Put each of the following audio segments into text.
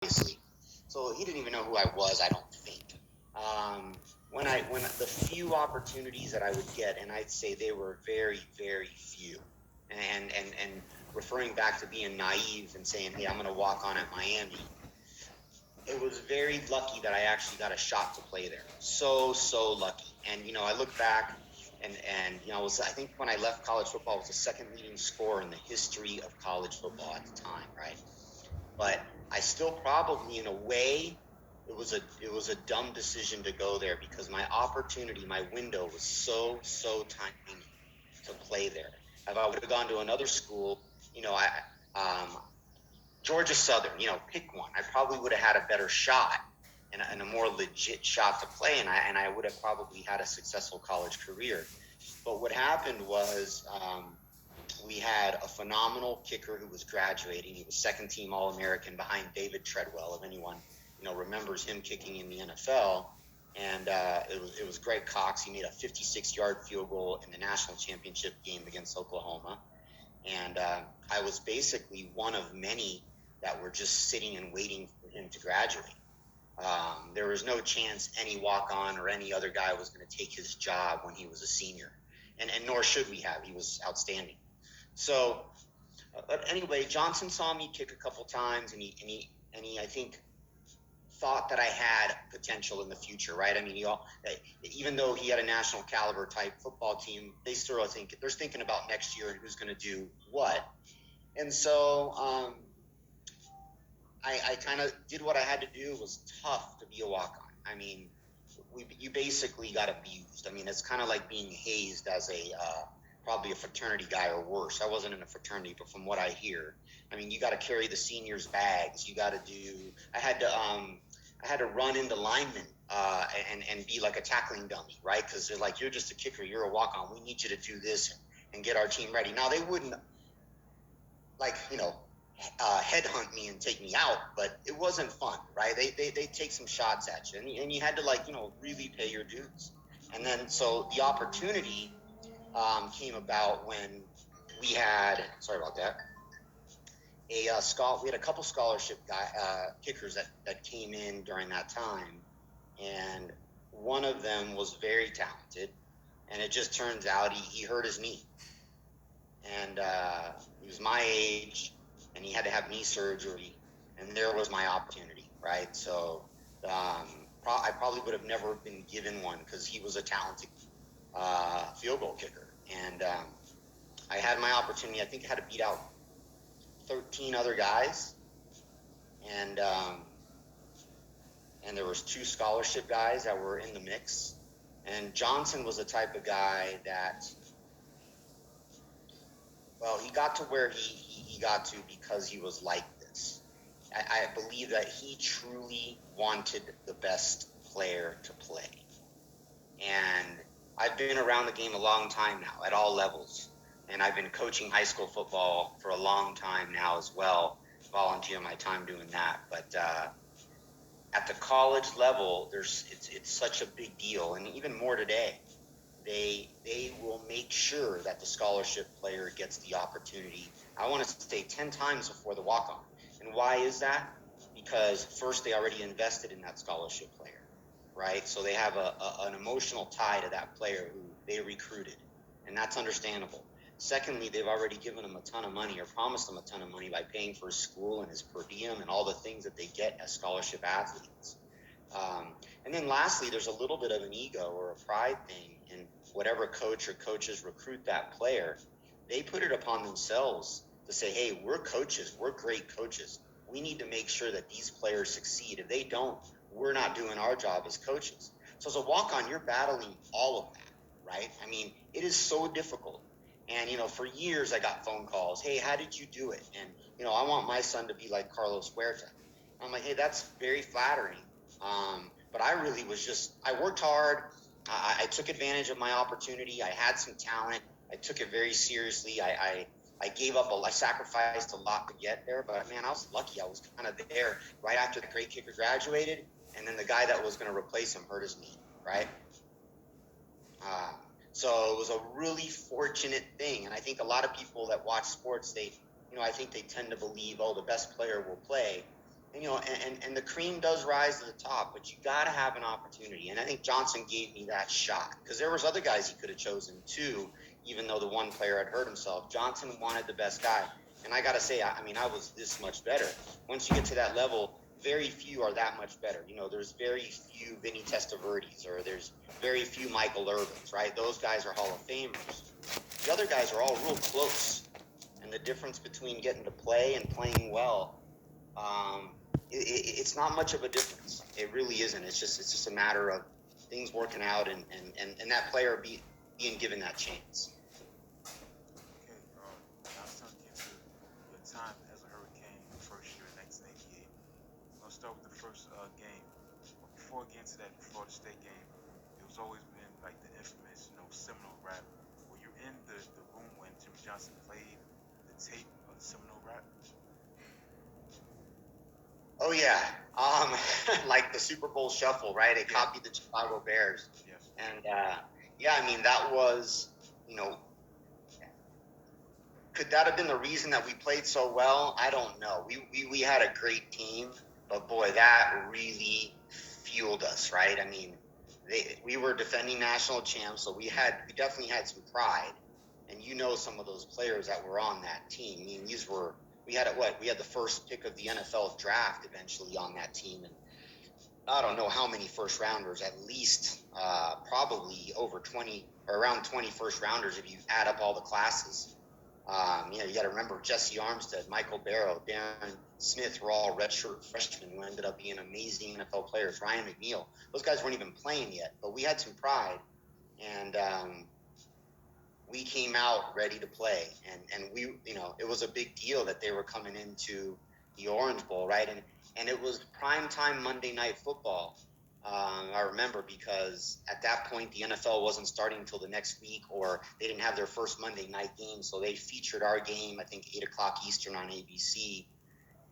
obviously. So he didn't even know who I was, I don't think. Um, when the few opportunities that I would get, and I'd say they were very, very few, and referring back to being naive and saying, hey, I'm going to walk on at Miami, it was very lucky that I actually got a shot to play there. So lucky. And I look back, and I think when I left college football, I was the second leading scorer in the history of college football at the time, right? But I still probably, in a way, it was a dumb decision to go there because my opportunity, my window was so tiny to play there. If I would have gone to another school, I Georgia Southern, pick one. I probably would have had a better shot and a more legit shot to play, and I would have probably had a successful college career. But what happened was we had a phenomenal kicker who was graduating. He was second team All American behind David Treadwell, if anyone remembers him kicking in the NFL. And it was Greg Cox. He made a 56-yard field goal in the national championship game against Oklahoma. And I was basically one of many that were just sitting and waiting for him to graduate. There was no chance any walk-on or any other guy was going to take his job when he was a senior, and nor should we have. He was outstanding. So, but anyway, Johnson saw me kick a couple times, and he I think thought that I had potential in the future, right? I mean, even though he had a national caliber type football team, they're thinking about next year and who's going to do what. And so I kind of did what I had to do. It was tough to be a walk-on. I mean, you basically got abused. I mean, it's kind of like being hazed as probably a fraternity guy or worse. I wasn't in a fraternity, but from what I hear, I mean, you got to carry the seniors' bags. You got to do. I had to run into linemen and be like a tackling dummy, right? Because they're like, you're just a kicker, you're a walk-on. We need you to do this and get our team ready. Now they wouldn't like headhunt me and take me out, but it wasn't fun, right? They take some shots at you, and you had to really pay your dues. And then so the opportunity came about when we had, sorry about that, we had a couple scholarship kickers that came in during that time, and one of them was very talented, and it just turns out he hurt his knee, and he was my age, and he had to have knee surgery, and there was my opportunity, right? So I probably would have never been given one because he was a talented field goal kicker, and I had my opportunity. I think I had to beat out 13 other guys, and there was two scholarship guys that were in the mix. And Johnson was the type of guy that, well, he got to where he got to because he was like this. I believe that he truly wanted the best player to play. And I've been around the game a long time now at all levels. And I've been coaching high school football for a long time now as well, volunteer my time doing that. But at the college level, it's such a big deal, and even more today. They will make sure that the scholarship player gets the opportunity. I want to say 10 times before the walk-on. And why is that? Because first, they already invested in that scholarship player, right? So they have an emotional tie to that player who they recruited, and that's understandable. Secondly, they've already given him a ton of money or promised him a ton of money by paying for his school and his per diem and all the things that they get as scholarship athletes. And then lastly, there's a little bit of an ego or a pride thing in whatever coach or coaches recruit that player. They put it upon themselves to say, hey, we're coaches. We're great coaches. We need to make sure that these players succeed. If they don't, we're not doing our job as coaches. So as a walk-on, you're battling all of that, right? I mean, it is so difficult. And, for years I got phone calls. Hey, how did you do it? And, I want my son to be like Carlos Huerta. I'm like, hey, that's very flattering. But I really I worked hard. I took advantage of my opportunity. I had some talent. I took it very seriously. I I sacrificed a lot to get there, but man, I was lucky. I was kind of there right after the great kicker graduated, and then the guy that was going to replace him hurt his knee, right? Uh, so it was a really fortunate thing. And I think a lot of people that watch sports, I think they tend to believe, oh, the best player will play. And, and the cream does rise to the top, but you got to have an opportunity. And I think Johnson gave me that shot because there was other guys he could have chosen too, even though the one player had hurt himself. Johnson wanted the best guy. And I got to say, I mean, I was this much better. Once you get to that level, very few are that much better. There's very few Vinny Testaverdes or there's very few Michael Irvins, right? Those guys are Hall of Famers. The other guys are all real close. And the difference between getting to play and playing well, it's not much of a difference. It really isn't. It's just a matter of things working out and that player being given that chance. Okay, now it's time to get to your time as a Hurricane first year in 1988. I'm gonna start with the first game. But before I get into that Florida State game, it was always been like the infamous, Seminole rap. Were you in the room when Jimmy Johnson played the tape of the Seminole rap? Oh yeah, um, like the Super Bowl Shuffle, right? It Yeah. copied the Chicago Bears, Yes. and yeah, I mean that was, you know, could that have been the reason that we played so well? I don't know. We had a great team, but boy, that really fueled us, right? I mean, we were defending national champs, so we definitely had some pride. And some of those players that were on that team. I mean, we had we had the first pick of the NFL draft eventually on that team, and I don't know how many first rounders, at least probably over 20 or around 20 first rounders if you add up all the classes. You got to remember Jesse Armstead, Michael Barrow, Darren Smith were all redshirt freshmen who ended up being amazing NFL players. Ryan McNeil, those guys weren't even playing yet, but we had some pride, and we came out ready to play. And it was a big deal that they were coming into the Orange Bowl, right? And it was prime time Monday Night Football. I remember because at that point the NFL wasn't starting until the next week, or they didn't have their first Monday night game, so they featured our game. I think 8 o'clock Eastern on ABC,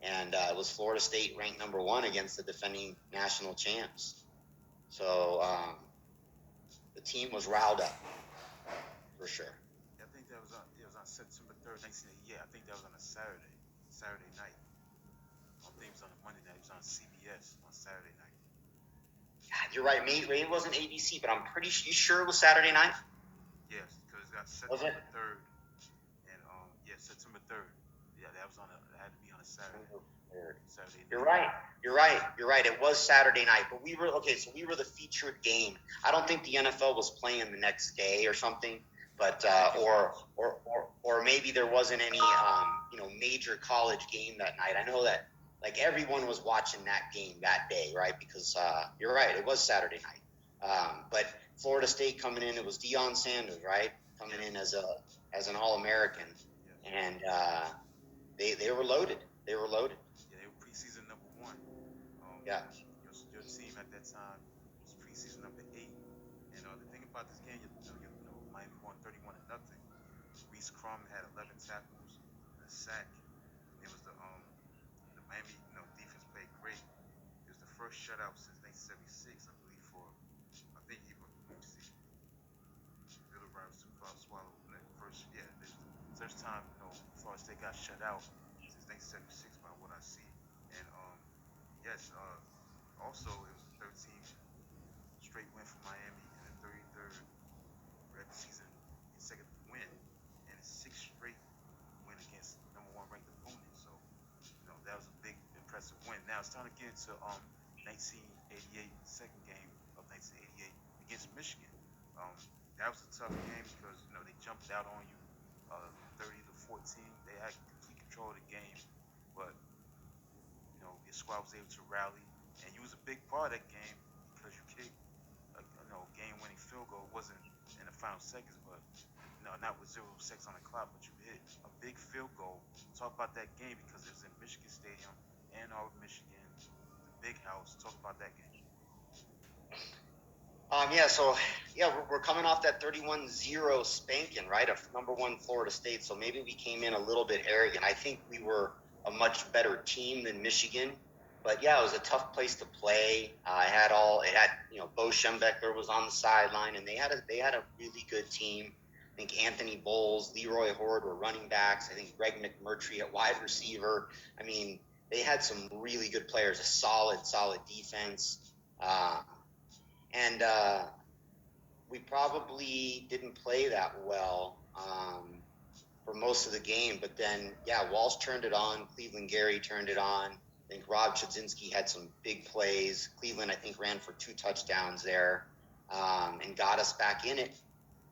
and it was Florida State ranked number one against the defending national champs. So the team was riled up for sure. Yeah, I think that was on. It was on September 3rd, 1988. I think that was on a Saturday night. I don't think it was on a Monday night. It was on CBS on Saturday night. God, you're right. Maybe it wasn't ABC, but I'm pretty sure. You sure it was Saturday night? Yes, because it got Was it? September 3rd, and yeah, September 3rd. Yeah, that was on a. It had to be on a Saturday You're night. right. You're right. You're right. It was Saturday night, but we were okay. So we were the featured game. I don't think the NFL was playing the next day or something, but or maybe there wasn't any major college game that night. I know that like everyone was watching that game that day, right? Because you're right. It was Saturday night. But Florida State coming in, it was Deion Sanders, right? Coming in as an All American, Yes. and they were loaded. They were loaded. Yeah, they were preseason number 1. Um, Yeah. your team at that time was preseason number 8. And the thing about this game, Miami won 31-0. Reese Crum had 11 tackles and a sack. It was the Miami defense played great. It was the first shutout since 1976, I believe. I think he was. Let me see. Little Rivals too far swallow. First, yeah, it was the first time Florida State got shut out since 1976 by what I see. And yes, also it was the 13th straight win for Miami and the 33rd regular season consecutive win and a sixth straight win against number 1 ranked opponent. So that was a big impressive win. Now it's time to get into 1988, second game of 1988 against Michigan. Um, that was a tough game because they jumped out on you, 30-14. They had complete control of the game, but your squad was able to rally, and you was a big part of that game because you kicked a game-winning field goal. It wasn't in the final seconds, but not with 0 seconds on the clock, but you hit a big field goal. Talk about that game because it was in Michigan Stadium, Ann Arbor, Michigan, the big house. Talk about that game. So yeah, we're coming off that 31-0 spanking, right, of number one Florida State. So maybe we came in a little bit arrogant. I think we were a much better team than Michigan, but yeah, it was a tough place to play. Bo Schembechler was on the sideline, and they had a really good team. I think Anthony Bowles, Leroy Horde were running backs. I think Greg McMurtry at wide receiver. I mean, they had some really good players, a solid defense, and we probably didn't play that well for most of the game. But then, yeah, Walsh turned it on. Cleveland Gary turned it on. I think Rob Chudzinski had some big plays. Cleveland, I think, ran for 2 touchdowns there and got us back in it.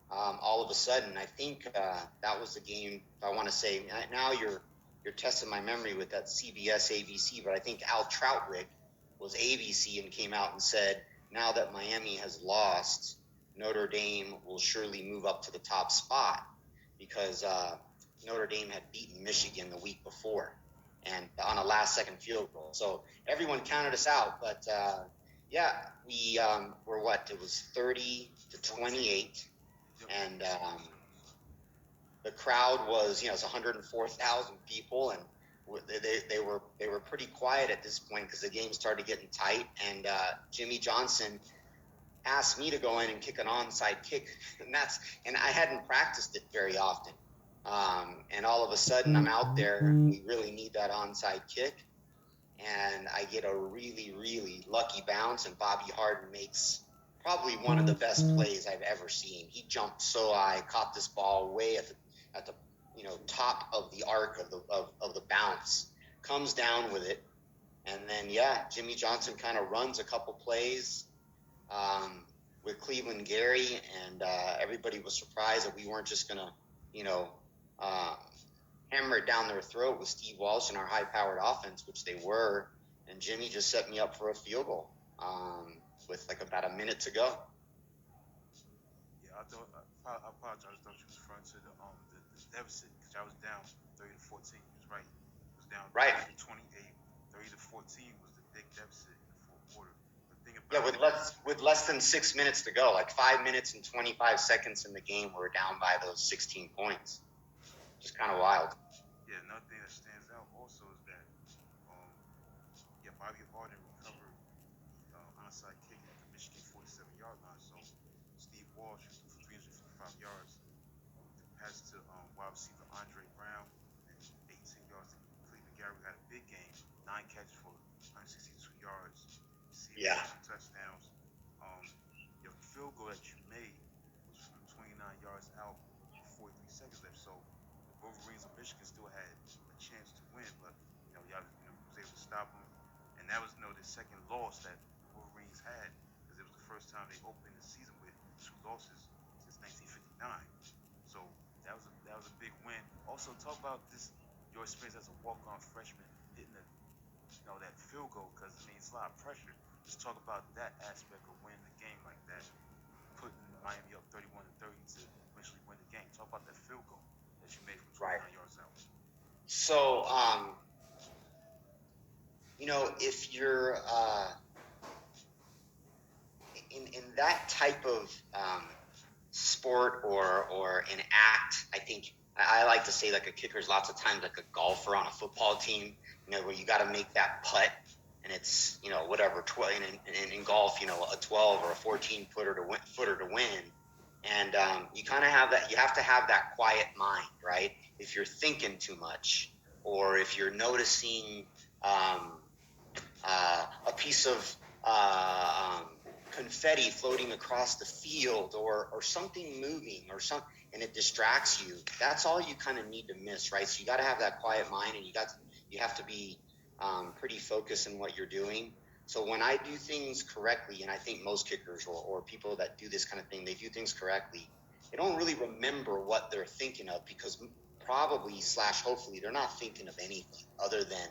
All of a sudden, I think that was the game. I want to say now you're testing my memory with that CBS ABC, but I think Al Troutwick was ABC and came out and said, now that Miami has lost, Notre Dame will surely move up to the top spot because Notre Dame had beaten Michigan the week before and on a last-second field goal. So everyone counted us out, but yeah, we were what? It was 30-28. Yep. And the crowd was, it's 104,000 people, and they were pretty quiet at this point because the game started getting tight. And Jimmy Johnson asked me to go in and kick an onside kick, and I hadn't practiced it very often. And all of a sudden, I'm out there. We really need that onside kick, and I get a really, really lucky bounce, and Bobby Harden makes probably one of the best plays I've ever seen. He jumped so high, caught this ball way at the top of the arc of the bounce, comes down with it, and then Jimmy Johnson kind of runs a couple plays with Cleveland Gary, and everybody was surprised that we weren't just gonna uh, hammer it down their throat with Steve Walsh and our high-powered offense, which they were, and Jimmy just set me up for a field goal with like about a minute to go. Yeah, I apologize. I thought you was referring to the deficit because I was down 30-14. You was right. It was down Right. 30-28. 30-14 was the big deficit in the fourth quarter. The thing Yeah, about with less than 6 minutes to go, like 5 minutes and 25 seconds in the game, we're down by those 16 points. Just kind of wild. yeah, another thing that stands out also is that Bobby Harden recovered the onside kick at the Michigan 47-yard line. So Steve Walsh threw for 355 yards. The pass to wide receiver Andre Brown and 18 yards to Cleveland Gary had a big game, 9 catches for 162 yards, receiving Yeah. 2 touchdowns. Your field goal that you made was from 29 yards out with 43 seconds left. So the Wolverines of Michigan still had a chance to win, but y'all was able to stop them. And that was the second loss that the Wolverines had because it was the first time they opened the season with 2 losses since 1959. So that was a big win. Also, talk about your experience as a walk-on freshman hitting that field goal because it's a lot of pressure. Just talk about that aspect of winning the game like that, putting Miami up 31-30 to eventually win the game. Talk about that field goal that you made from 29 yards out. So, if you're in that type of sport or an act, I think I like to say like a kicker's lots of times like a golfer on a football team, where you got to make that putt, and it's whatever 12 in golf, a 12 or a 14 footer to win, and you kind of have that. You have to have that quiet mind, right? If you're thinking too much, or if you're noticing a piece of confetti floating across the field, or something moving, and it distracts you. That's all you kind of need to miss, right? So you got to have that quiet mind, and you have to be pretty focused in what you're doing. So when I do things correctly, and I think most kickers or people that do this kind of thing, they do things correctly. They don't really remember what they're thinking of because probably / hopefully they're not thinking of anything other than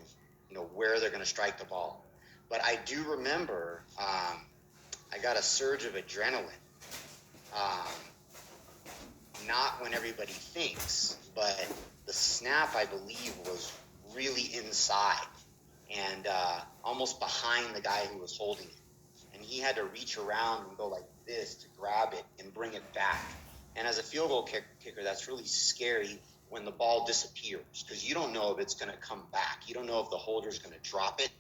where they're going to strike the ball. But I do remember I got a surge of adrenaline. Not when everybody thinks, but the snap, I believe, was really inside and almost behind the guy who was holding it. And he had to reach around and go like this to grab it and bring it back. And as a field goal kicker, that's really scary when the ball disappears because you don't know if it's going to come back. You don't know if the holder's going to drop it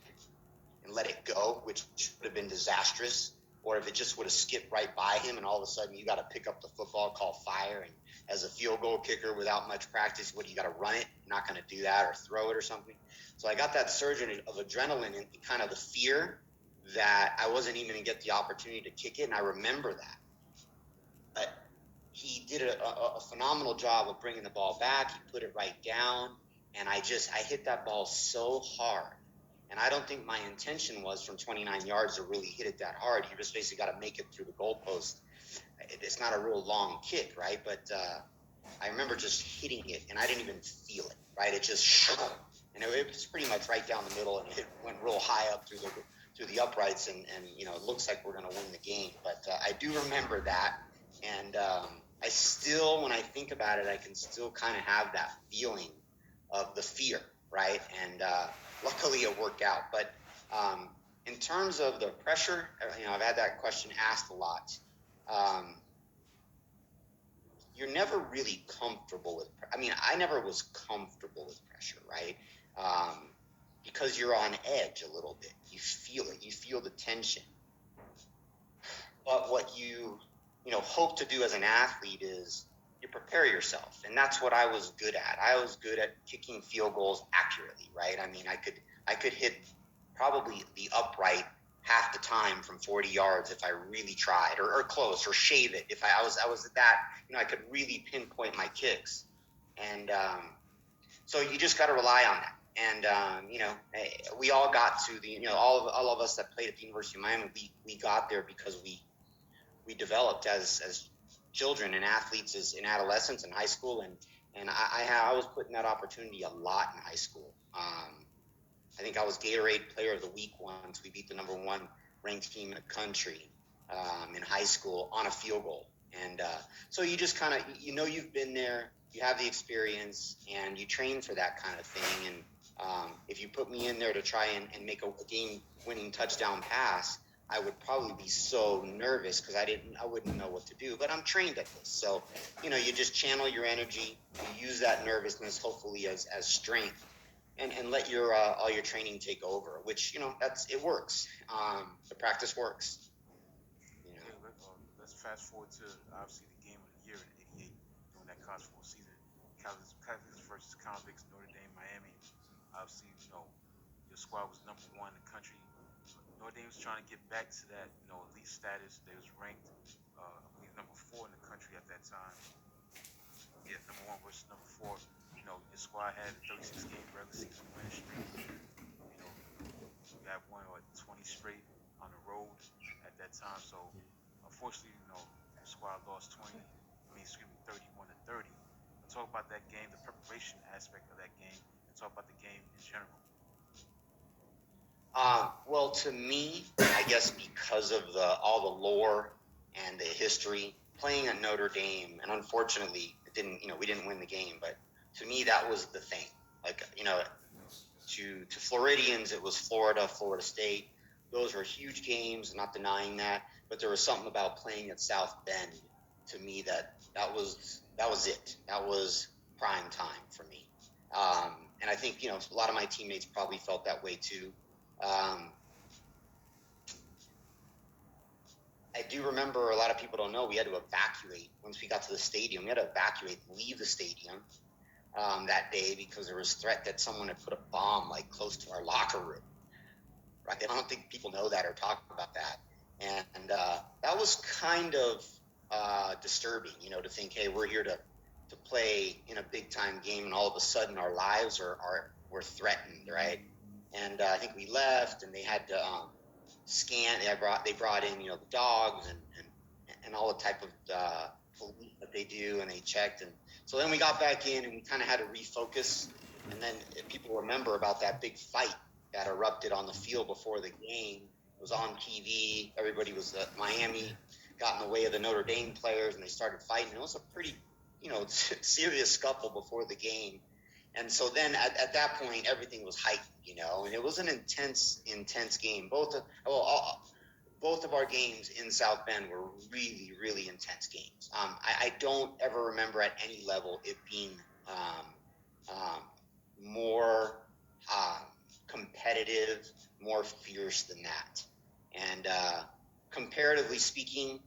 and let it go, which would have been disastrous, or if it just would have skipped right by him and all of a sudden you got to pick up the football, call fire. And as a field goal kicker without much practice, what, you got to run it? You're not going to do that, or throw it or something. So I got that surge of adrenaline and kind of the fear that I wasn't even going to get the opportunity to kick it. And I remember that. But he did a phenomenal job of bringing the ball back. He put it right down. And I hit that ball so hard. And I don't think my intention was from 29 yards to really hit it that hard. You just basically got to make it through the goalpost. It's not a real long kick, right? But I remember just hitting it, and I didn't even feel it, right? It just, and it was pretty much right down the middle, and it went real high up through the uprights, and it looks like we're going to win the game. But I do remember that, and I still, when I think about it, I can still kind of have that feeling of the fear, right? And luckily it worked out. But in terms of the pressure, I've had that question asked a lot. You're never really comfortable with. I never was comfortable with pressure, right? Because you're on edge a little bit. You feel it. You feel the tension. But what you hope to do as an athlete is you prepare yourself, and that's what I was good at. I was good at kicking field goals accurately, right? I could hit probably the upright half the time from 40 yards if I really tried, or close, or shave it if I was at that. I could really pinpoint my kicks, and so you just got to rely on that. And we all got to the all of us that played at the University of Miami, we got there because we developed as children and athletes as in adolescence and high school, and I was put in that opportunity a lot in high school. I think I was Gatorade Player of the Week once. We beat the number one ranked team in the country in high school on a field goal. And so you just kind of, you've been there, you have the experience, and you train for that kind of thing. And if you put me in there to try and make a game-winning touchdown pass, I would probably be so nervous because I wouldn't know what to do. But I'm trained at this, so you just channel your energy, you use that nervousness hopefully as strength, and let your all your training take over, which it works. The practice works. Okay, let's fast forward to obviously the game of the year in '88 during that college football season. Catholics versus Convicts, Notre Dame, Miami. Obviously, your squad was number one in the country. Notre Dame was trying to get back to that, elite status. They was ranked, I believe, number four in the country at that time. Yeah, number one versus number four. Your squad had a 36-game regular season win streak. You had won 20 straight on the road at that time. So, unfortunately, your squad lost 31 to 30. But talk about that game, the preparation aspect of that game, and talk about the game in general. Well, to me, I guess because of all the lore and the history, playing at Notre Dame, and unfortunately, it didn't. We didn't win the game, but to me, that was the thing. Like, to Floridians, it was Florida State. Those were huge games, not denying that. But there was something about playing at South Bend to me that was it. That was prime time for me. And I think a lot of my teammates probably felt that way too. Um, I do remember, a lot of people don't know, we had to evacuate once we got to the stadium. We had to evacuate, leave the stadium that day because there was threat that someone had put a bomb like close to our locker room. Right? I don't think people know that or talk about that. And that was kind of disturbing, to think, hey, we're here to play in a big time game, and all of a sudden our lives were threatened, right? And I think we left, and they had to scan. They brought in the dogs and all the type of police that they do, and they checked. And so then we got back in, and we kind of had to refocus. And then people remember about that big fight that erupted on the field before the game. It was on TV. Everybody was Miami got in the way of the Notre Dame players, and they started fighting. It was a pretty serious scuffle before the game. And so then at that point, everything was heightened, and it was an intense game. Both of our games in South Bend were really, really intense games. I don't ever remember at any level it being more competitive, more fierce than that. And comparatively speaking,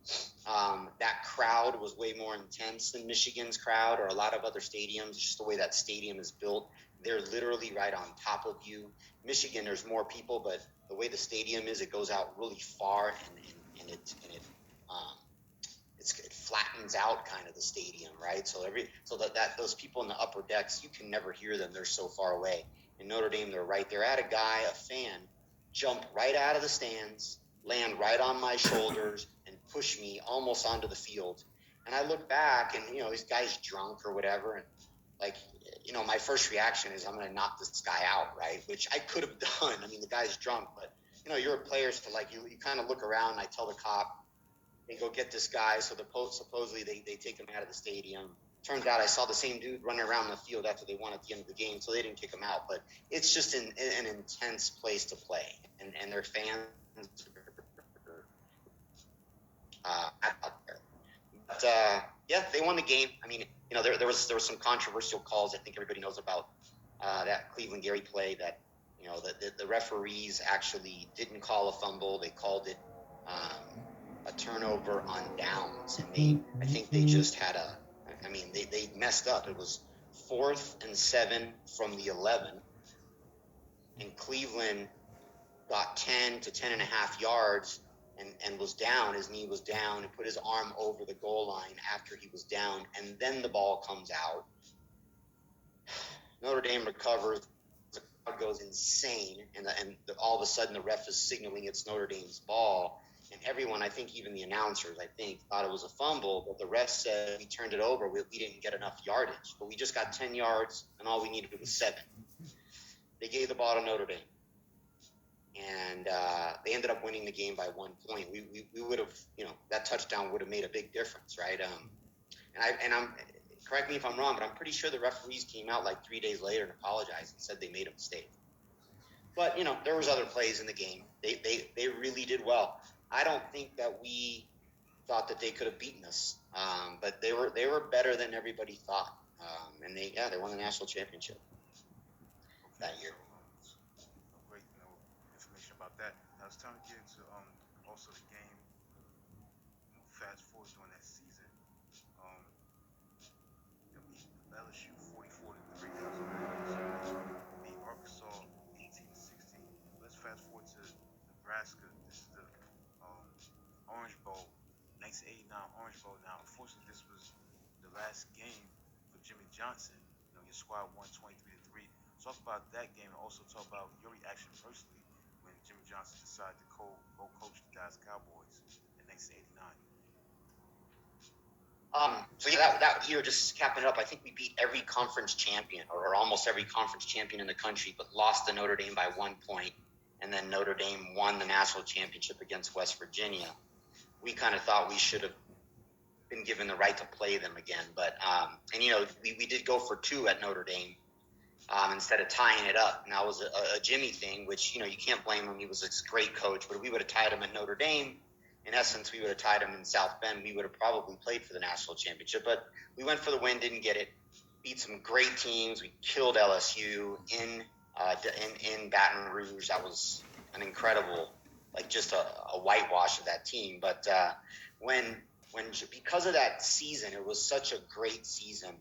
that crowd was way more intense than Michigan's crowd or a lot of other stadiums. Just the way that stadium is built, they're literally right on top of you. Michigan, there's more people, but the way the stadium is, it goes out really far, and um, it flattens out kind of the stadium, right? So that those people in the upper decks, you can never hear them. They're so far away. In Notre Dame, they're right there. I had a fan, jump right out of the stands, land right on my shoulders, and push me almost onto the field. And I look back, and this guy's drunk or whatever, and like my first reaction is I'm going to knock this guy out, right? Which I could have done. I mean, the guy's drunk, but you're a player, so like you kind of look around. And I tell the cop, they go get this guy. So supposedly they take him out of the stadium. Turns out I saw the same dude running around the field after they won at the end of the game, so they didn't kick him out. But it's just an intense place to play, and their fans out there. But yeah, they won the game. I mean, there was some controversial calls. I think everybody knows about that Cleveland Gary play that the referees actually didn't call a fumble. They called it a turnover on downs, and I think they just had they messed up. It was 4th and 7 from the 11, and Cleveland got 10 to 10 and a half yards and was down. His knee was down, and put his arm over the goal line after he was down, and then the ball comes out. Notre Dame recovers. The crowd goes insane, and all of a sudden the ref is signaling it's Notre Dame's ball. And everyone, I think even the announcers, thought it was a fumble, but the ref said we turned it over. We didn't get enough yardage, but we just got 10 yards, and all we needed was 7. They gave the ball to Notre Dame, and they ended up winning the game by 1 point. We would have, that touchdown would have made a big difference, right? I'm correct me if I'm wrong, but I'm pretty sure the referees came out like 3 days later and apologized and said they made a mistake. But there was other plays in the game. They really did well. I don't think that we thought that they could have beaten us, but they were better than everybody thought, and they won the national championship that year. Great, information about that. Now it's time to get into also the game. Fast forward during that season, um, beat LSU 44-3. That was a great series. Beat Arkansas 18-16. Let's fast forward to Nebraska. This is the um, Orange Bowl, 1989 Orange Bowl. Now, unfortunately, this was the last game for Jimmy Johnson. Your squad won 23-3. Talk about that game and also talk about your reaction personally when Jimmy Johnson decided to go coach the Dallas Cowboys in 1989. So yeah, that year, just capping it up, I think we beat every conference champion or almost every conference champion in the country, but lost to Notre Dame by 1 point. And then Notre Dame won the national championship against West Virginia. We kind of thought we should have been given the right to play them again. But, we did go for 2 at Notre Dame instead of tying it up. And that was a Jimmy thing, which, you can't blame him. He was a great coach, but if we would have tied him at Notre Dame, in essence, we would have tied him in South Bend. We would have probably played for the national championship, but we went for the win, didn't get it. Beat some great teams. We killed LSU in Baton Rouge. That was an incredible, just a whitewash of that team. But when because of that season, it was such a great season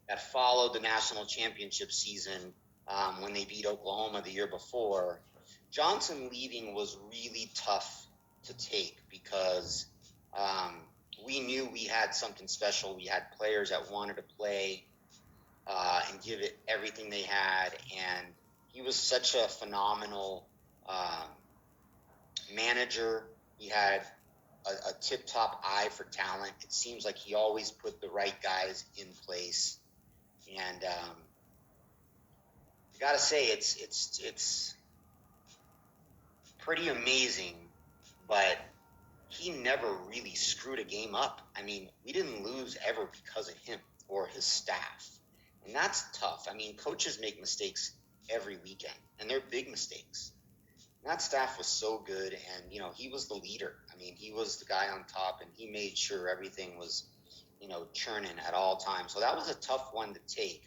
that followed the national championship season when they beat Oklahoma the year before. Johnson leaving was really tough to take because we knew we had something special. We had players that wanted to play and give it everything they had, and he was such a phenomenal manager. He had a tip-top eye for talent. It seems like he always put the right guys in place, and I gotta say it's pretty amazing, but he never really screwed a game up. I mean, we didn't lose ever because of him or his staff. And that's tough. I mean, coaches make mistakes every weekend, and they're big mistakes. And that staff was so good, and, he was the leader. I mean, he was the guy on top, and he made sure everything was, churning at all times. So that was a tough one to take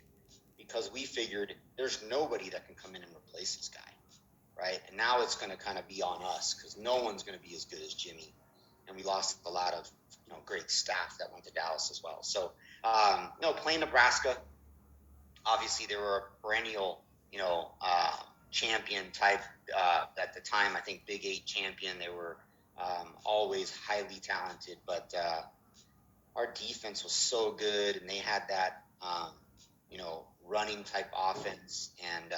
because we figured there's nobody that can come in and replace this guy. right? And now it's going to kind of be on us because no one's going to be as good as Jimmy, and we lost a lot of great staff that went to Dallas as well. So no, playing Nebraska, obviously they were a perennial champion type at the time. I think Big Eight champion. They were always highly talented, but our defense was so good, and they had that running type offense, and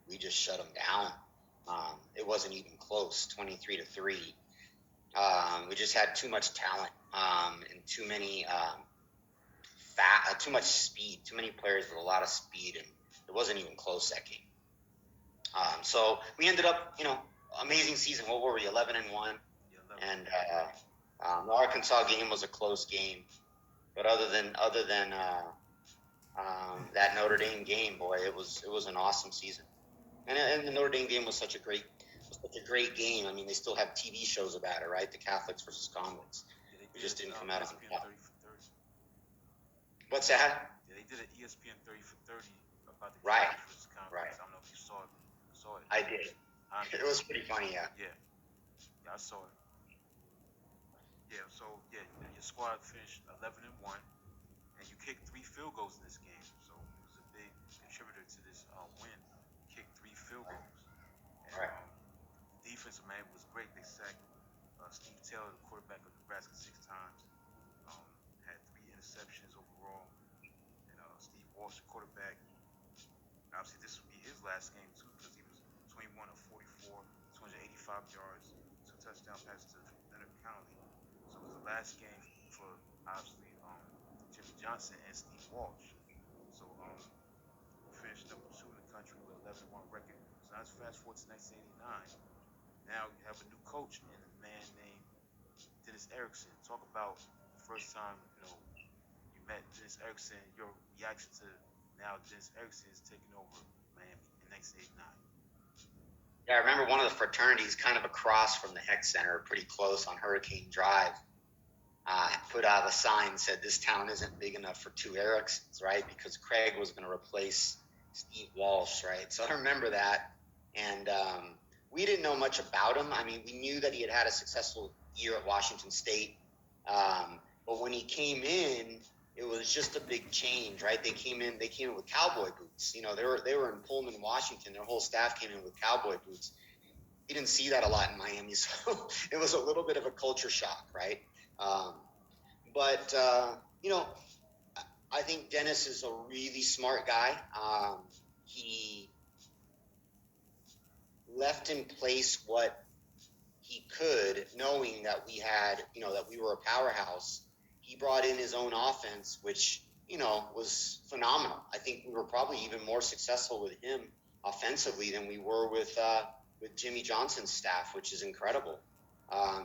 we just shut them down. It wasn't even close, 23-3. We just had too much talent and too many too much speed, too many players with a lot of speed, and it wasn't even close that game. So we ended up, amazing season. What were we, 11-1? Yeah, 11. And the Arkansas game was a close game, but other than that Notre Dame game, boy, it was an awesome season. And the Notre Dame game was such a great game. I mean, they still have TV shows about it, right? The Catholics versus convicts. Yeah, they We did just it didn't come out on ESPN top. 30 for 30. What's that? Yeah, they did an ESPN 30 for 30 about the Right, Catholics versus right. convicts. I don't know if you saw it. I did. Huh? It was pretty funny, yeah. Yeah, yeah, I saw it. Yeah, so yeah, your squad finished 11-1, and you kicked 3 field goals in this game. So it was a big contributor to this win. Kicked 3 field goals, and Right. defensive man was great. They sacked Steve Taylor, the quarterback of Nebraska, 6 times. Um, had 3 interceptions overall, and Steve Walsh, the quarterback. Obviously, this would be his last game too, because he was 21 of 44, 285 yards, 2 touchdown passes to Leonard Connolly. So it was the last game for obviously Jimmy Johnson and Steve Walsh. So we finished #2 in the country with 11-1 record. So now let's fast forward to 1989. Now you have a new coach and a man named Dennis Erickson. Talk about the first time you met Dennis Erickson. Your reaction to now Dennis Erickson is taking over Miami in 1989. Yeah, I remember one of the fraternities kind of across from the Heck Center, pretty close on Hurricane Drive, put out a sign said this town isn't big enough for two Ericksons, right? Because Craig was going to replace Steve Walsh, right? So I remember that, and we didn't know much about him. I mean, we knew that he had had a successful year at Washington State, but when he came in, it was just a big change, right? They came in with cowboy boots. They were in Pullman, Washington. Their whole staff came in with cowboy boots. You didn't see that a lot in Miami, so it was a little bit of a culture shock, right? Um, but I think Dennis is a really smart guy. He left in place what he could, knowing that that we were a powerhouse. He brought in his own offense, which was phenomenal. I think we were probably even more successful with him offensively than we were with Jimmy Johnson's staff, which is incredible.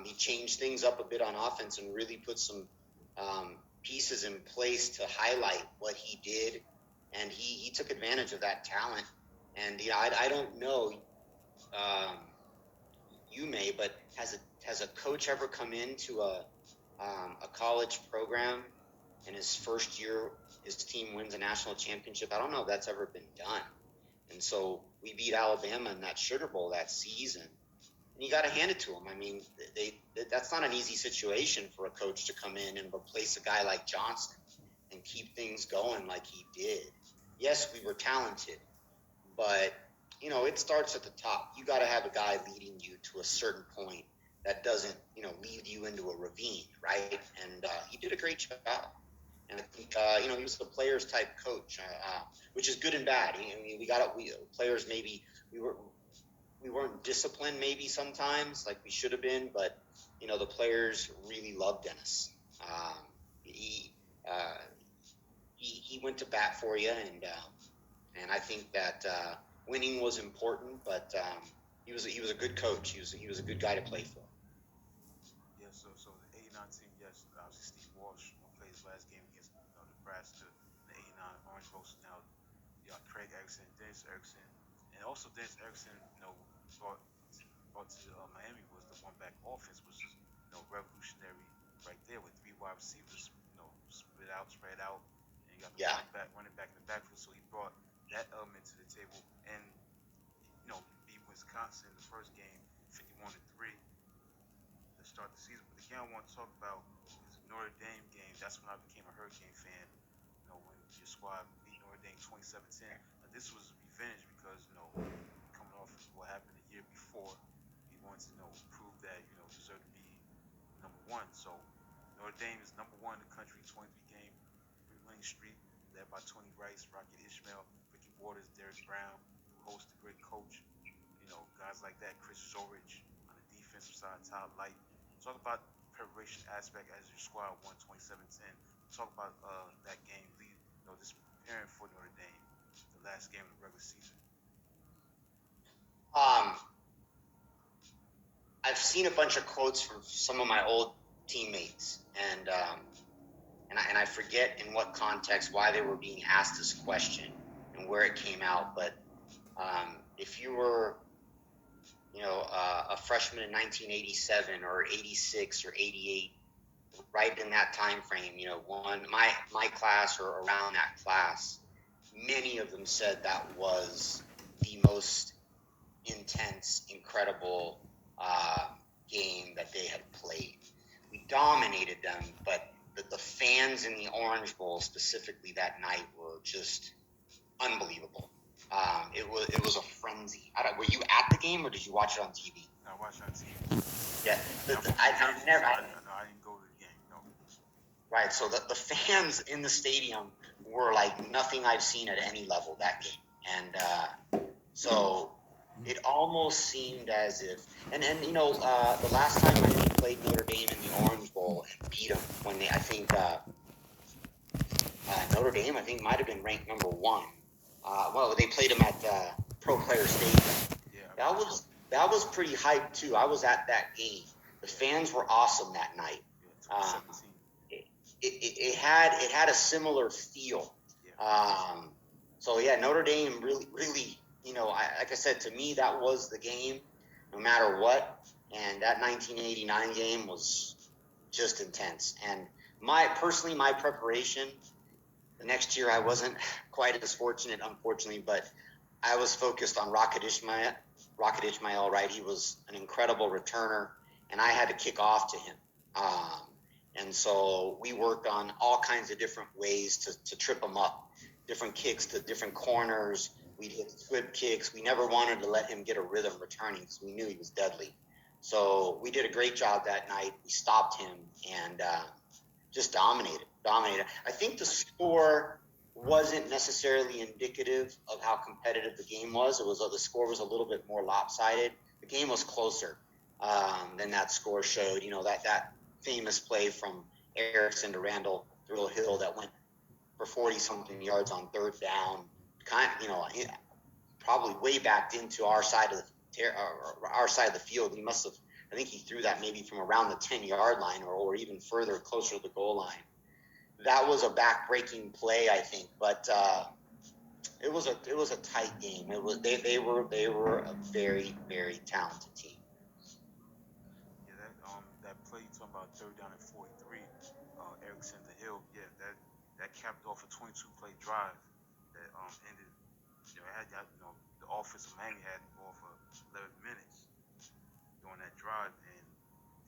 He changed things up a bit on offense and really put some um, pieces in place to highlight what he did, and he took advantage of that talent. And I don't know. Um, you may, but has a coach ever come into a college program and his first year his team wins a national championship? I don't know if that's ever been done. And so we beat Alabama in that Sugar Bowl that season, and you got to hand it to them. I mean, that's not an easy situation for a coach to come in and replace a guy like Johnson and keep things going like he did. Yes, we were talented, but it starts at the top. You got to have a guy leading you to a certain point that doesn't lead you into a ravine, right? And he did a great job. And I think he was the players type coach, which is good and bad. I mean, we players maybe we weren't disciplined maybe sometimes like we should have been, but the players really loved Dennis. He uh, he went to bat for you, and I think that winning was important, but he was a good coach. He was a good guy to play for. Yeah, so the '89 team, yes, obviously Steve Walsh played his last game against Nebraska in the '89 Orange Bowl. So now you got Craig Erickson, Dennis Erickson, and also Dennis Erickson, brought brought to Miami was the one back offense, which is revolutionary right there with 3 wide receivers, spread out, and you got the Yeah, running back in the backfield. So he brought that element to the table, and be with Wisconsin the first game, 51-3 to start the season. But the game I want to talk about is the Notre Dame game. That's when I became a Hurricane fan. When your squad beat Notre Dame 27-10. Now, this was revenge because coming off of what happened the year before, he wanted to prove that deserved to be number one. So Notre Dame is number one in the country, 23 game winning streak, led by Tony Rice, Rocket Ishmael, Ricky Waters, Derek Brown, who hosts a great coach. Guys like that, Chris Zorich on the defensive side, Todd Light. Talk about preparation aspect as your squad won 27-10. Talk about that game, just preparing for Notre Dame, the last game of the regular season. Um, I've seen a bunch of quotes from some of my old teammates, and I forget in what context why they were being asked this question and where it came out. But if you were, a freshman in 1987 or 86 or 88, right in that time frame, one my class or around that class, many of them said that was the most intense, incredible uh, game that they had played. We dominated them, but the fans in the Orange Bowl, specifically that night, were just unbelievable. It was a frenzy. Were you at the game or did you watch it on TV? I watched on TV. Yeah, I'm from New Jersey, never. so I didn't go to the game. No. Right, so the fans in the stadium were like nothing I've seen at any level that game, and so it almost seemed as if, the last time Miami played Notre Dame in the Orange Bowl and beat them when I think Notre Dame, I think, might have been ranked number one. Well, they played them at Pro Player Stadium. Yeah, That was that was pretty hyped too. I was at that game. The fans were awesome that night. yeah, Um, 2017. it had a similar feel. Yeah, So yeah, Notre Dame really, like I said, to me that was the game, no matter what. And that 1989 game was just intense. And my preparation the next year I wasn't quite as fortunate, unfortunately, but I was focused on Rocket Ishmael. Rocket Ishmael, right? He was an incredible returner, and I had to kick off to him. Um, and so we worked on all kinds of different ways to trip him up, different kicks to different corners. We'd hit flip kicks. We never wanted to let him get a rhythm returning because we knew he was deadly. So we did a great job that night. We stopped him and just dominated. Dominated. I think the score wasn't necessarily indicative of how competitive the game was. The score was a little bit more lopsided. The game was closer than that score showed. That famous play from Erickson to Randall through a hill that went for 40 something yards on third down. Probably way backed into our side of the field. He must have. I think he threw that maybe from around the 10-yard line or even further, closer to the goal line. That was a back-breaking play, I think, but it was a tight game. They were a very very talented team. yeah. That play you talking about third down and 43, Erickson to Hill. Yeah, that capped off a 22 play drive that ended. It had the offensive Miami had the ball for 11 minutes during that drive, and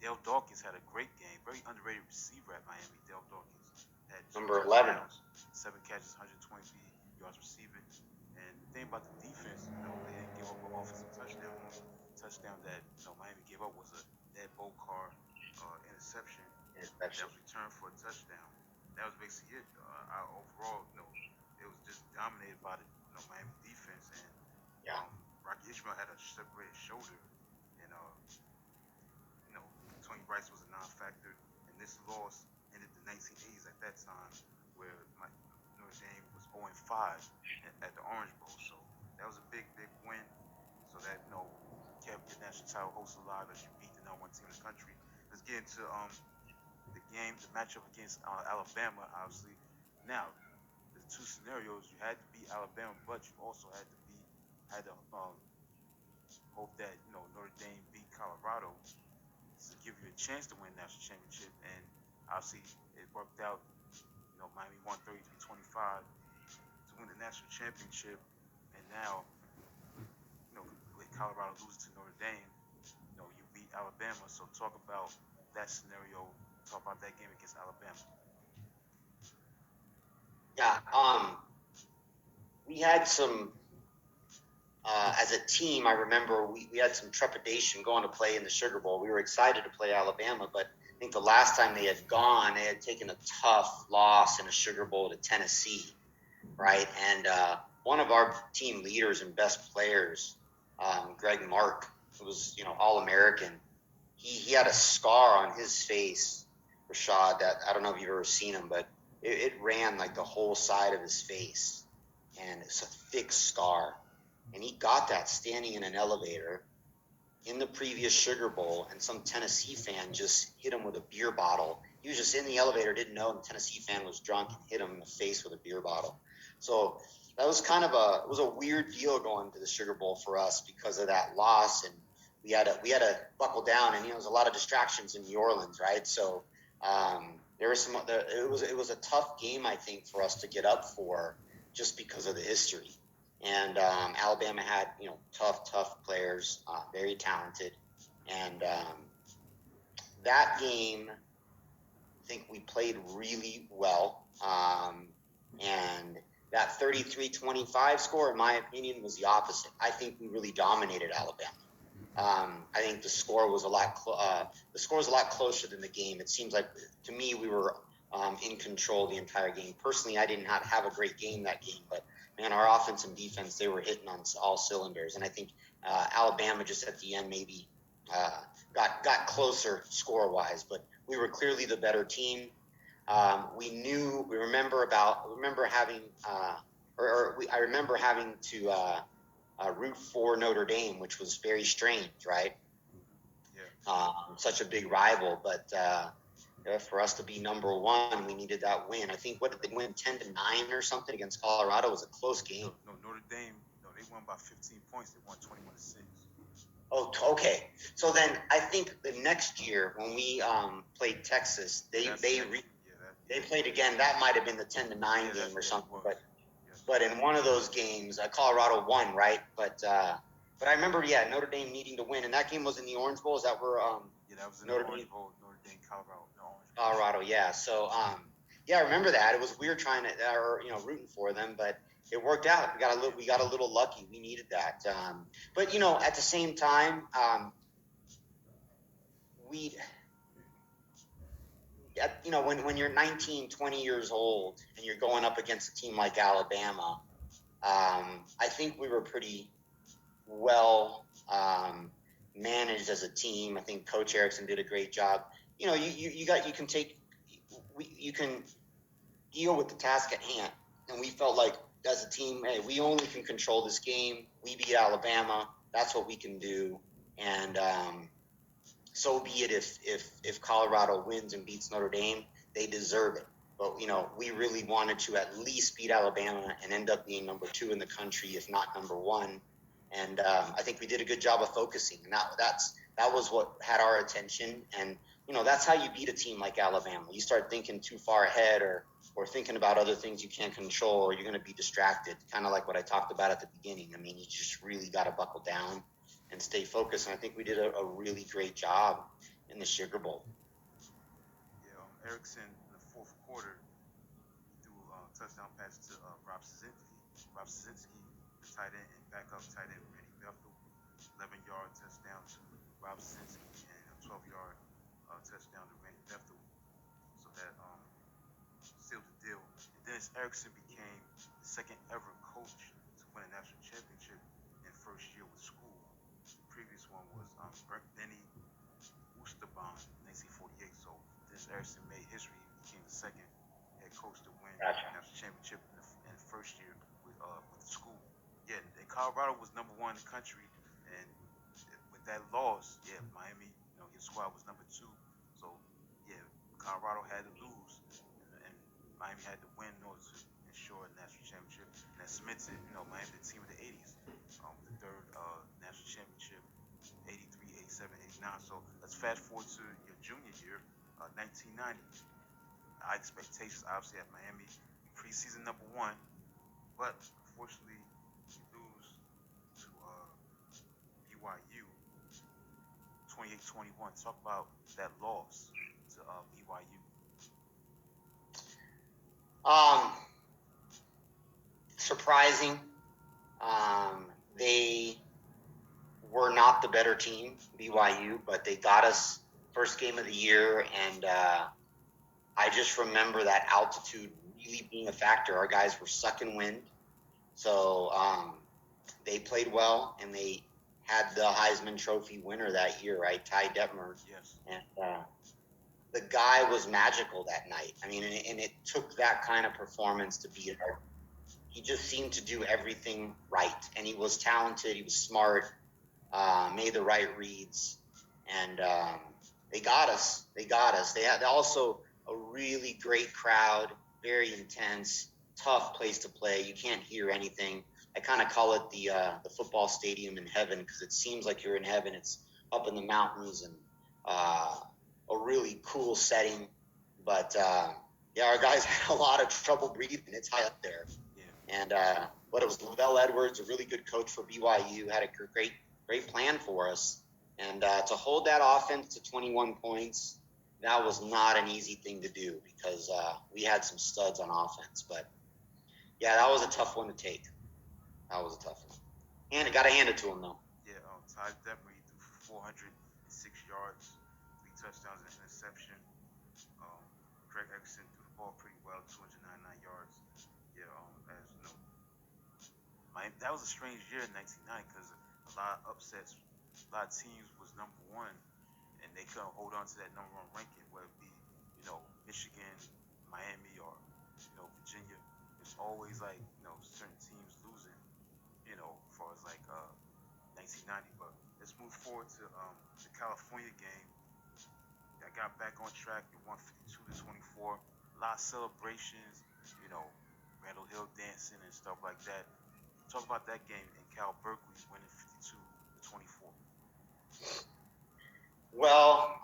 Dale Dawkins had a great game. Very underrated receiver at Miami. Dale Dawkins had two Number 11. touchdowns, 7 catches, 120 yards receiving. And the thing about the defense, they didn't give up an offensive touchdown. The only touchdown that Miami gave up was a dead Bokar interception that was returned for a touchdown. That was basically it. Overall, it was just dominated by the Miami defense, and Yeah. Rocky Ishmael had a separated shoulder, and you know, Tony Rice was a non-factor, and this loss ended the 1980s at that time, where Notre Dame was 0-5 at the Orange Bowl. So that was a big, big win. So that kept your national title hopes alive as you beat the number one team in the country. Let's get into the matchup against Alabama. Obviously, now the two scenarios: you had to beat Alabama, but you also had to hope that Notre Dame beat Colorado to give you a chance to win national championship. And obviously, it worked out. Miami won 33-25 to win the national championship. And now, Colorado loses to Notre Dame, you beat Alabama. So talk about that scenario. Talk about that game against Alabama. Yeah, we had some as a team. I remember we had some trepidation going to play in the Sugar Bowl. We were excited to play Alabama, but I think the last time they had gone, they had taken a tough loss in a Sugar Bowl to Tennessee, right? And one of our team leaders and best players, Greg Mark, who was All American. He had a scar on his face, Rashad. That I don't know if you've ever seen him, but it ran like the whole side of his face, and it's a thick scar. And he got that standing in an elevator in the previous Sugar Bowl, and some Tennessee fan just hit him with a beer bottle. He was just in the elevator, didn't know, and the Tennessee fan was drunk and hit him in the face with a beer bottle. So that was it was a weird deal going to the Sugar Bowl for us because of that loss, and we had to buckle down, and there's a lot of distractions in New Orleans, right? So there was it was a tough game, I think, for us to get up for just because of the history. And Alabama had tough players, very talented, and that game I think we played really well. And that 33-25 score, in my opinion, was the opposite. I think we really dominated Alabama. I think the score was a lot closer than the game. It seems like to me we were in control the entire game. Personally, I did not have a great game that game, but man, our offense and defense, they were hitting on all cylinders. And I think Alabama just at the end maybe uh, got closer score wise, but we were clearly the better team. We remember having I remember having to root for Notre Dame, which was very strange, right? Yeah. Such a big rival, but for us to be number one, we needed that win. I think what did they win 10-9 or something against Colorado? It was a close game. No, Notre Dame. No, they won by 15 points. They won 21-6. Oh, okay. So then I think the next year when we played Texas, they played again. That might have been the 10-9 game or something, but Yes. in one of those games, Colorado won, right? But I remember, yeah, Notre Dame needing to win, and that game was in the Orange Bowl. Is that where Yeah, that was in the Notre Orange Dame, Bowl. Notre Dame, Colorado, the Orange Bowl. Colorado? Yeah. So yeah, I remember that. It was weird trying to or rooting for them, but it worked out. We got a little lucky. We needed that. But at the same time, we when you're 19, 20 years old and you're going up against a team like Alabama, I think we were pretty well managed as a team. I think Coach Erickson did a great job. You can deal with the task at hand, and we felt like as a team, hey, we only can control this game. We beat Alabama. That's what we can do, and so be it. If Colorado wins and beats Notre Dame, they deserve it. But we really wanted to at least beat Alabama and end up being number two in the country, if not number one. And I think we did a good job of focusing. And that was what had our attention. And that's how you beat a team like Alabama. You start thinking too far ahead, or thinking about other things you can't control, or you're going to be distracted. Kind of like what I talked about at the beginning. I mean, you just really got to buckle down and stay focused. And I think we did a really great job in the Sugar Bowl. Yeah, Erickson in the fourth quarter threw a touchdown pass to Rob Szynski. Rob Szynski, the tight end and backup tight end Randy Bethel, 11-yard touchdown to Rob Szynski and a 12-yard touchdown to Randy Bethel. So that sealed the deal. And Dennis Erickson became the second ever coach to win a national championship in first year with school. The previous one was Benny Oosterbaum in 1948. So Dennis Erickson made history. He became the second head coach to win Gotcha. a national championship in the first year with the school. Yeah, and Colorado was number one in the country, and with that loss, yeah, Miami, your squad was number two. So yeah, Colorado had to lose, and Miami had to win in order to ensure a national championship, and that cemented, Miami the team of the '80s, the third national championship, 83, 87, 89. So let's fast forward to your junior year, 1990. Our expectations obviously at Miami, preseason number one, but unfortunately we lose to BYU 28-21. Talk about that loss to BYU. Um, Surprising. They were not the better team, BYU, but they got us first game of the year, and I just remember that altitude really being a factor. Our guys were sucking wind, so they played well, and they had the Heisman Trophy winner that year, right? Ty Detmer, Yes. and the guy was magical that night. I mean, and it took that kind of performance to beat our. He just seemed to do everything right, and he was talented. He was smart, made the right reads, and they got us. They got us. They had also a really great crowd, very intense, tough place to play. You can't hear anything. I kind of call it the football stadium in heaven because it seems like you're in heaven. It's up in the mountains and uh, a really cool setting. But yeah, our guys had a lot of trouble breathing. It's high up there. Yeah. And but it was Lavelle Edwards, a really good coach for BYU, had a great plan for us. And to hold that offense to 21 points, that was not an easy thing to do because we had some studs on offense. But yeah, that was a tough one to take. That was a tough one. And it got to hand it to him though. Yeah. Ty Detmer, he threw for 406 yards, 3 touchdowns, and an interception. Um, Greg Exton threw the ball pretty well, 299 yards. Yeah. As you know, that was a strange year in '99 because a lot of upsets, a lot of teams was number one, and they couldn't hold on to that number one ranking, whether it be Michigan, Miami, or Virginia. It's always like certain teams losing. As far as like 1990. But let's move forward to the California game. That got back on track. It won 52-24. A lot of celebrations. You know, Randall Hill dancing and stuff like that. Talk about that game in Cal Berkeley winning 52-24. Well,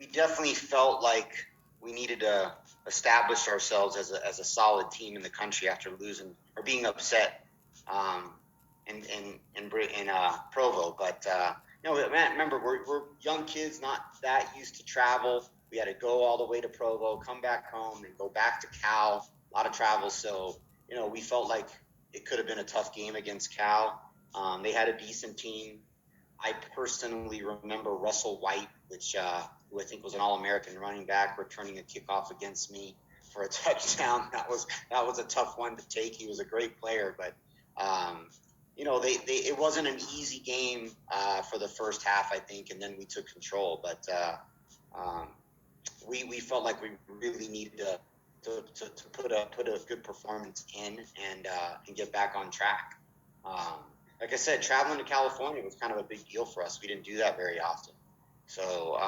we definitely felt like we needed to establish ourselves as a solid team in the country after losing or being upset um, in Provo. But remember we're young kids, not that used to travel. We had to go all the way to Provo, come back home, and go back to Cal. A lot of travel, so we felt like it could have been a tough game against Cal. They had a decent team. I personally remember Russell White, who I think was an All-American running back, returning a kickoff against me for a touchdown. That was a tough one to take. He was a great player, but it wasn't an easy game for the first half, I think, and then we took control. But um, we felt like we really needed to put a good performance in and get back on track. Um, like I said, traveling to California was kind of a big deal for us. We didn't do that very often, so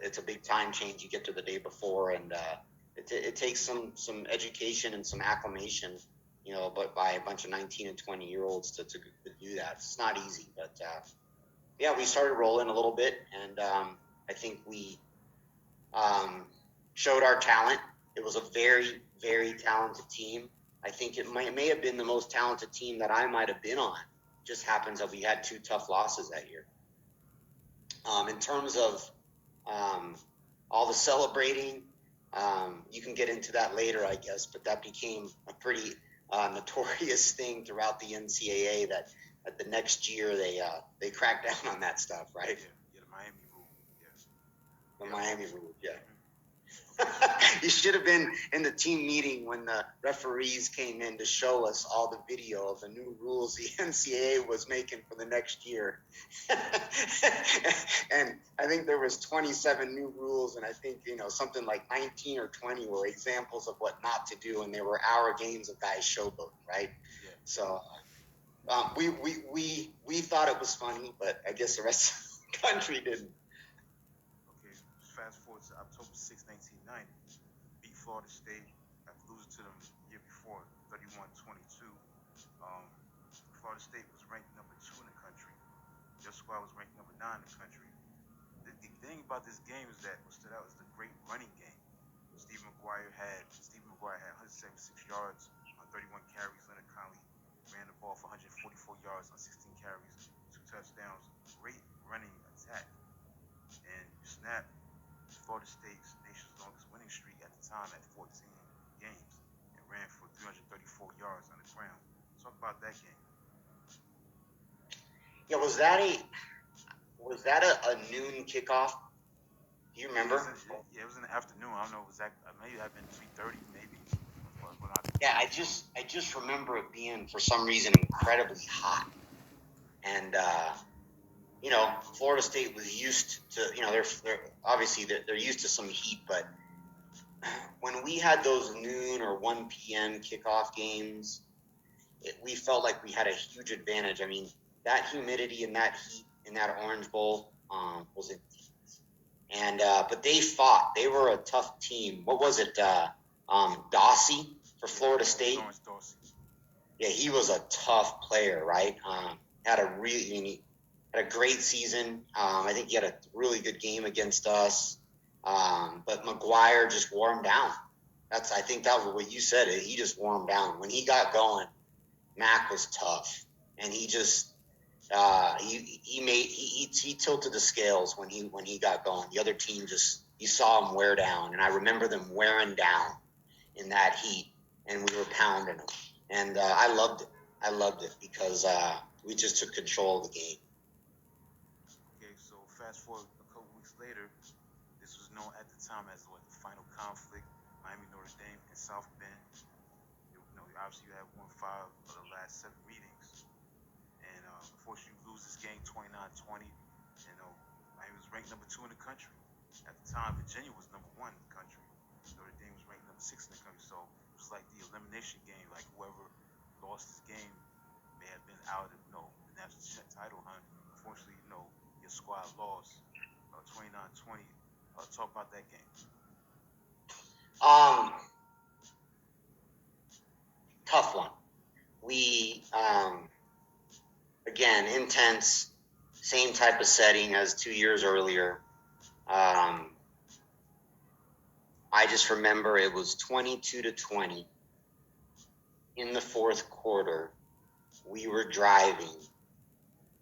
it's a big time change. You get to the day before, and it takes some education and some acclimation, but by a bunch of 19 and 20-year-olds to do that. It's not easy, but yeah, we started rolling a little bit, and I think we um, showed our talent. It was a very, very talented team. I think it may have been the most talented team that I might have been on. Just happens that we had two tough losses that year. In terms of um, all the celebrating, you can get into that later, I guess, but that became a pretty notorious thing throughout the NCAA that the next year they cracked down on that stuff, right? Yeah, yeah, the Miami rule. Yeah, The yeah. Miami rule, yeah. Mm-hmm. Okay, so You should have been in the team meeting when the referees came in to show us all the video of the new rules the NCAA was making for the next year. And I think there was 27 new rules, and I think something like 19 or 20 were examples of what not to do, and there were hour games of guys showboating, right? yeah. So we thought it was funny, but I guess the rest of the country didn't. Okay, fast forward to October 6, 1990. Beat Florida State after losing to them the year before, 31-22. Um, Florida State was ranked number 2 in the country. Your squad was ranked number 9 in the country. The thing about this game is that what stood out is the great running game. Stephen McGuire had 176 yards on 31 carries. Leonard Conley ran the ball for 144 yards on 16 carries, 2 touchdowns. Great running attack. And you snap Florida State's nation's longest winning streak at the time at 14 games and ran for 334 yards on the ground. Talk about that game. Yeah, was that a noon kickoff? Do you Yeah, remember? it was in the afternoon. I don't know exactly. Maybe it had been 3:30, maybe when I Yeah, think. I just remember it being for some reason incredibly hot, and Florida State was used to, they're obviously they're used to some heat, but when we had those noon or 1 p.m. kickoff games, we felt like we had a huge advantage. I mean, that humidity and that heat in that Orange Bowl was intense. And but they fought. They were a tough team. What was it? Dossie for Yeah, Florida State. Lawrence Dorsey. Yeah, he was a tough player, right? Had a really had a great season. I think he had a really good game against us. But McGuire just wore him down. I think that was what you said. He just wore him down when he got going. Mac was tough, and he just he tilted the scales when he got going. The other team just you saw him wear down, and I remember them wearing down in that heat, and we were pounding them, and I loved it. I loved it because we just took control of the game. Okay, so fast forward a couple weeks later, this was known at the time as what the final conflict, Miami Notre Dame and South Bend. Obviously you had won 5 of the last 7 meetings, and unfortunately you lose this game 29-20. Miami was ranked number 2 in the country. At the time, Virginia was number 1 in the country. Notre Dame was ranked number 6 in the country. So it was like the elimination game. Like whoever lost this game may have been out of the national title hunt. Unfortunately, your squad lost 29-20. Talk about that game. Um, Tough one. We again intense, same type of setting as 2 years earlier. Um, I just remember it was 22-20 in the fourth quarter. We were driving,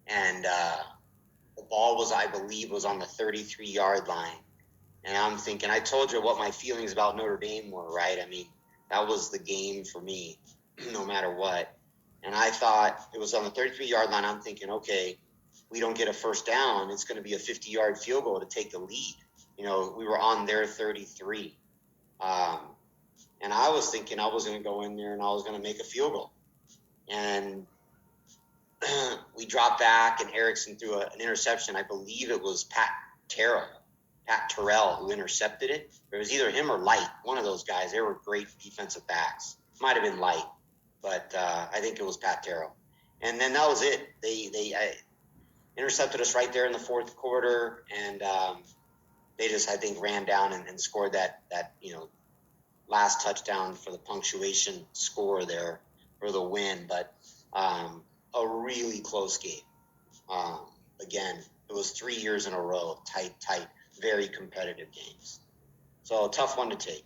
and the ball was, I believe, was on the 33-yard line. And I'm thinking, I told you what my feelings about Notre Dame were, right? I mean, that was the game for me, no matter what. And I thought it was on the 33-yard line. I'm thinking, okay, we don't get a first down. It's going to be a 50-yard field goal to take the lead. We were on their 33. Um, and I was thinking I was going to go in there and I was going to make a field goal. And we dropped back, and Erickson threw an interception. I believe it was Pat Terrell, who intercepted it. It was either him or Light, one of those guys. They were great defensive backs. Might have been Light, but I think it was Pat Terrell. And then that was it. They intercepted us right there in the fourth quarter, and they just, I think, ran down and scored that last touchdown for the punctuation score there for the win. But a really close game. Um, Again, it was 3 years in a row of tight, very competitive games. So a tough one to take,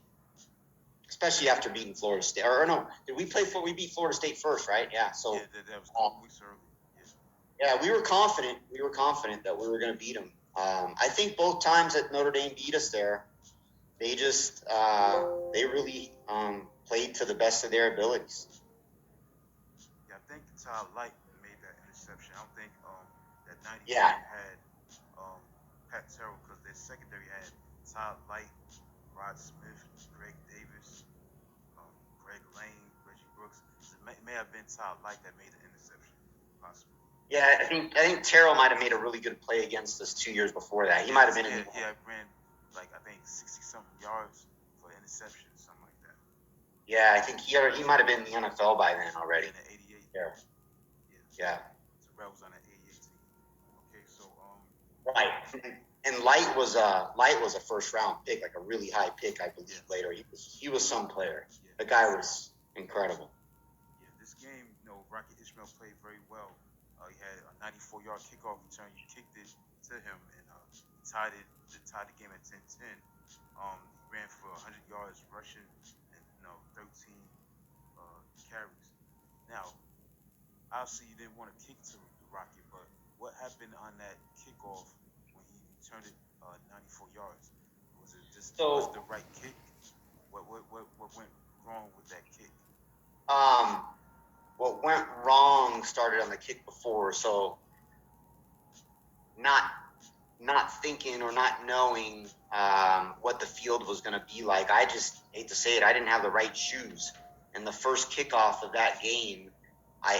especially after beating Florida State. Or no, did we play? We beat Florida State first, right? Yeah. So Yeah, that was a couple weeks early. yeah, we were confident. We were confident that we were going to beat them. I think both times that Notre Dame beat us there, they just they really played to the best of their abilities. Yeah, I think Todd Light made that interception. I don't think that 90 Yeah, team had um, Pat Terrell because their secondary had Todd Light, Rod Smith, Greg Davis, um, Greg Lane, Reggie Brooks. So it may have been Todd Light that made the interception, possibly. yeah. I think Terrell might have made a really good play against us 2 years before that. He might have been in the. He had ran like I think 60 something yards for interception, something like that. Yeah, I think he might have been in the NFL by then already. Yeah, in the '88. Yeah. Yeah, Yeah. so Red was on that '88 team. Okay, so Right. And Light was a first round pick, like a really high pick, I believe. yeah, Later, he was some player. yeah. The guy was incredible. Yeah, this game, Rocky Ishmael played very well. He had a 94-yard kickoff return. You kicked it to him, and tied the game at 10-10. He ran for 100 yards rushing and 13 carries. Now, obviously you didn't want to kick to the Rocket, but what happened on that kickoff when he returned it 94 yards? Was it just it wasn't So, the right kick? What went wrong with that kick? um, what went wrong started on the kick before. So, not not thinking or not knowing what the field was going to be like. I just hate to say it, I didn't have the right shoes. And the first kickoff of that game,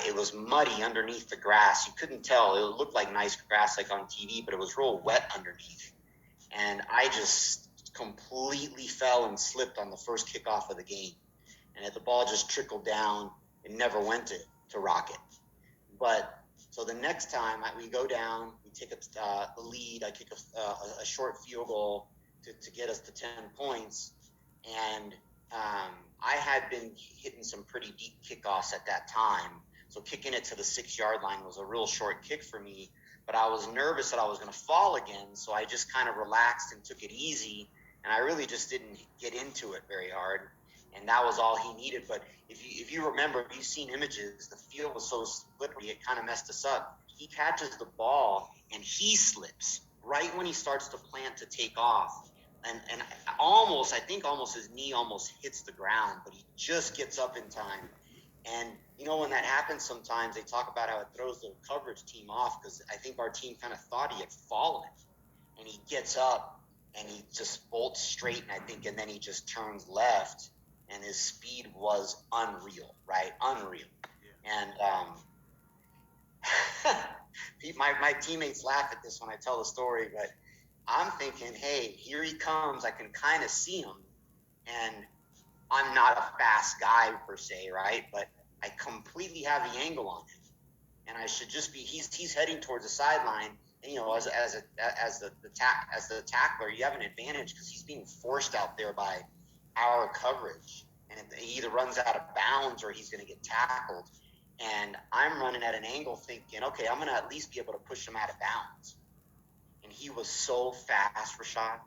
it was muddy underneath the grass. You couldn't tell. It looked like nice grass like on TV, but it was real wet underneath. And I just completely fell and slipped on the first kickoff of the game. And the ball just trickled down. It never went to Rocket. But so the next time we go down, we take the lead. I kick a short field goal to get us to 10 points. And I had been hitting some pretty deep kickoffs at that time. So kicking it to the 6 yard line was a real short kick for me. But I was nervous that I was going to fall again. So I just kind of relaxed and took it easy. And I really just didn't get into it very hard. And that was all he needed. But if you remember, if you've seen images, the field was so slippery, it kind of messed us up. He catches the ball and he slips right when he starts to plant to take off. And I think almost his knee almost hits the ground, but he just gets up in time. And when that happens, sometimes they talk about how it throws the coverage team off because I think our team kind of thought he had fallen, and he gets up and he just bolts straight, and then he just turns left, and his speed was unreal, right? Unreal. Yeah, And my teammates laugh at this when I tell the story, but I'm thinking, hey, here he comes. I can kind of see him, and I'm not a fast guy per se, right? But I completely have the angle on him, and I should just be. He's heading towards the sideline. And, as the tackler, you have an advantage because he's being forced out there by our coverage, and he either runs out of bounds or he's going to get tackled. And I'm running at an angle, thinking, okay, I'm going to at least be able to push him out of bounds. And he was so fast, Rashad,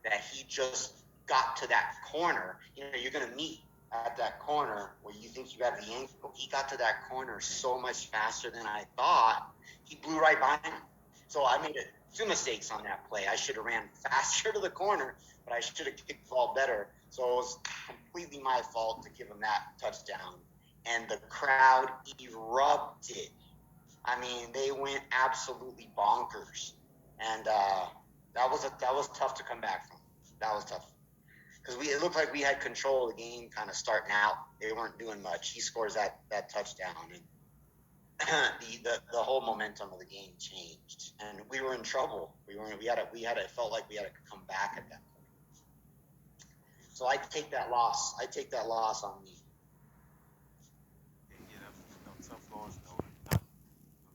yeah, that he just got to that corner. You're going to meet at that corner where you think you have the angle. He got to that corner so much faster than I thought. He blew right by me. So I made two mistakes on that play. I should have ran faster to the corner, but I should have kicked the ball better. So it was completely my fault to give him that touchdown. And the crowd erupted. I mean, they went absolutely bonkers, and that was tough to come back from. That was tough because it looked like we had control of the game, kind of starting out. They weren't doing much. He scores that touchdown, and the whole momentum of the game changed, and we were in trouble. We had it felt like we had to come back at that point. yeah. So I take that loss. I take that loss on me. Yeah, that was tough loss. Not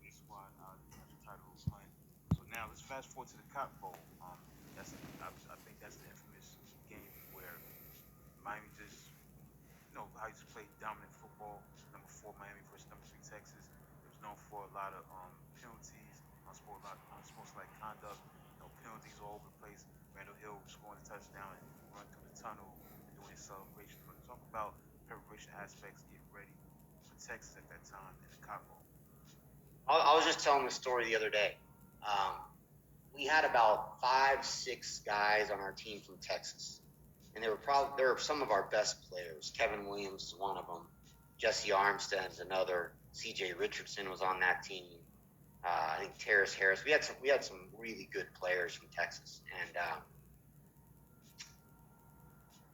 your squad got your title win. So now let's fast forward to the Cotton Bowl. That's I think that's the infamous game where Miami just how you just played dominant football. Number 4 Miami versus number 3 Texas. It was known for a lot of penalties, unsportsmanlike conduct. Penalties all over the place. Randall Hill scoring a touchdown and run through the tunnel and doing his celebration. But talk about preparation aspects, getting ready for Texas at that time in the Cotton Bowl. I was just telling the story the other day. Um, we had about 5, 6 guys on our team from Texas, and they were some of our best players. Kevin Williams is one of them. Jesse Armstead is another. C.J. Richardson was on that team. I think Terrace Harris. We had some really good players from Texas, and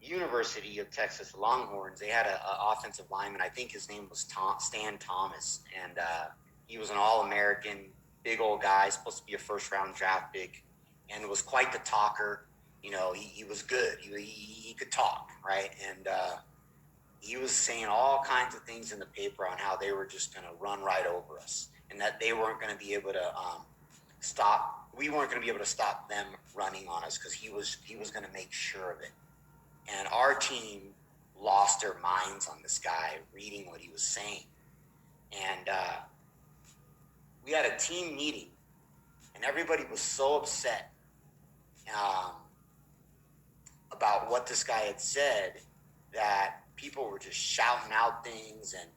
University of Texas Longhorns. They had a offensive lineman. I think his name was Stan Thomas, and he was an All-American, big old guy, supposed to be a first-round draft pick, and was quite the talker. He was good. He could talk, right? And he was saying all kinds of things in the paper on how they were just going to run right over us, and that they weren't going to be able to stop. We weren't going to be able to stop them running on us because he was going to make sure of it. And our team lost their minds on this guy reading what he was saying. And we had a team meeting, and everybody was so upset um, about what this guy had said that people were just shouting out things and